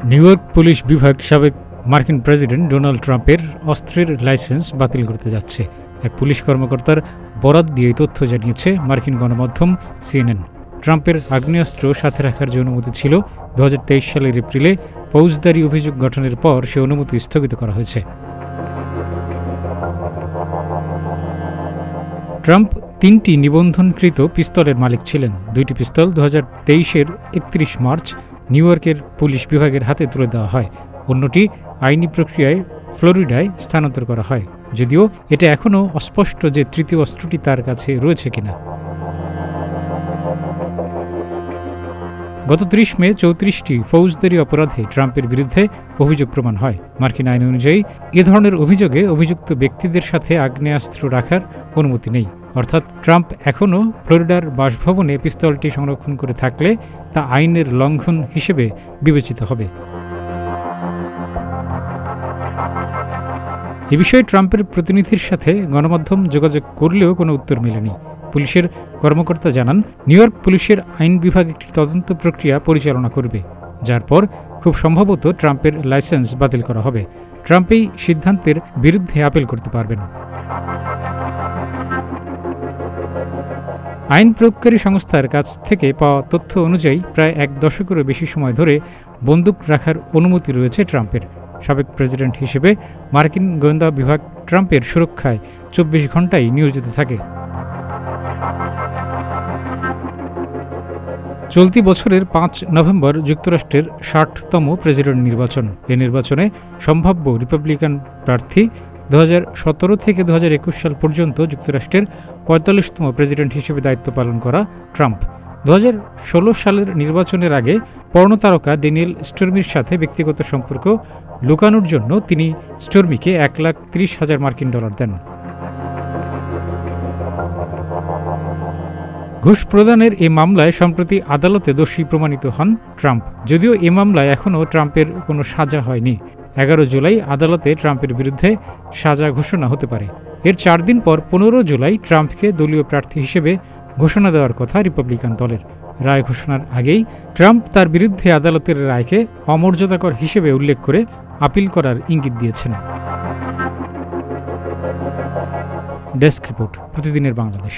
New York police বিভাগ সাবেক মার্কিন প্রেসিডেন্ট ডোনাল্ড ট্রাম্পের অস্ত্রের লাইসেন্স বাতিল করতে যাচ্ছে। এক পুলিশ কর্মকর্তার বরাত দিয়ে তথ্য জানিয়েছে মার্কিন গণমাধ্যম সিএনএন। ট্রাম্পের আগ্নেয়াস্ত্র সাথে রাখার যে অনুমতি ছিল 2023 সালের এপ্রিলে ফৌজদারি অভিযোগ গঠনের পর সে অনুমতি স্থগিত করা হয়েছে। ট্রাম্প 3টি নিবন্ধনকৃত পিস্তলের মালিক ছিলেন। 2টি পিস্তল 2023-এর 31 মার্চ নিউ ইয়র্কের পুলিশ বিভাগের হাতে তুলে দেওয়া হয়। অন্যটি আইনি প্রক্রিয়ায় ফ্লোরিডায় স্থানান্তর করা হয়, যদিও এটা এখনও অস্পষ্ট যে তৃতীয় অস্ত্রটি তার কাছে রয়েছে কিনা। গত 30 মে 34টি ফৌজদারি অপরাধে ট্রাম্পের বিরুদ্ধে অভিযোগ প্রমাণ হয়। মার্কিন আইন অনুযায়ী এ ধরনের অভিযোগে অভিযুক্ত ব্যক্তিদের সাথে আগ্নেয়াস্ত্র রাখার অনুমতি নেই। অর্থাৎ ট্রাম্প এখনও ফ্লোরিডার বাসভবনে পিস্তলটি সংরক্ষণ করে থাকলে তা আইনের লঙ্ঘন হিসেবে বিবেচিত হবে। এ বিষয়ে ট্রাম্পের প্রতিনিধির সাথে গণমাধ্যম যোগাযোগ করলেও কোনো উত্তর মেলেনি। পুলিশের কর্মকর্তা জানান, নিউ ইয়র্ক পুলিশের আইন বিভাগ একটি তদন্ত প্রক্রিয়া পরিচালনা করবে, যার পর খুব সম্ভবত ট্রাম্পের লাইসেন্স বাতিল করা হবে। ট্রাম্প এই সিদ্ধান্তের বিরুদ্ধে আপিল করতে পারবেন। আইন প্রয়োগকারী সংস্থার কাছ থেকে পাওয়া তথ্য অনুযায়ী প্রায় 1 দশকেরও বেশি সময় ধরে বন্দুক রাখার অনুমতি রয়েছে ট্রাম্পের। সাবেক প্রেসিডেন্ট হিসেবে মার্কিন গোয়েন্দা বিভাগ ট্রাম্পের সুরক্ষায় 24 ঘণ্টাই নিয়োজিত থাকে। চলতি বছরের 5 নভেম্বর যুক্তরাষ্ট্রের 60তম প্রেসিডেন্ট নির্বাচন। এ নির্বাচনে সম্ভাব্য রিপাবলিকান প্রার্থী 2017 থেকে 2021 সাল পর্যন্ত যুক্তরাষ্ট্রের 45তম প্রেসিডেন্ট হিসেবে দায়িত্ব পালন করা ট্রাম্প 2016 সালের নির্বাচনের আগে পর্নোতারকা ড্যানিয়েল স্টর্মির সাথে ব্যক্তিগত সম্পর্ক লুকানোর জন্য তিনি স্টর্মিকে $1,30,000 মার্কিন দেন। ঘুষ প্রদানের এ মামলায় সম্প্রতি আদালতে দোষী প্রমাণিত হন ট্রাম্প। যদিও এ মামলায় এখনও ট্রাম্পের কোনো সাজা হয়নি। 11 জুলাই আদালতে ট্রাম্পের বিরুদ্ধে সাজা ঘোষণা হতে পারে। এর 4 দিন পর 15 জুলাই ট্রাম্পকে দলীয় প্রার্থী হিসেবে ঘোষণা দেওয়ার কথা রিপাবলিকান দলের। রায় ঘোষণার আগেই ট্রাম্প তার বিরুদ্ধে আদালতের রায়কে অমর্যাদাকর হিসেবে উল্লেখ করে আপিল করার ইঙ্গিত দিয়েছেন। ডেস্ক রিপোর্ট, প্রতিদিনের বাংলাদেশ।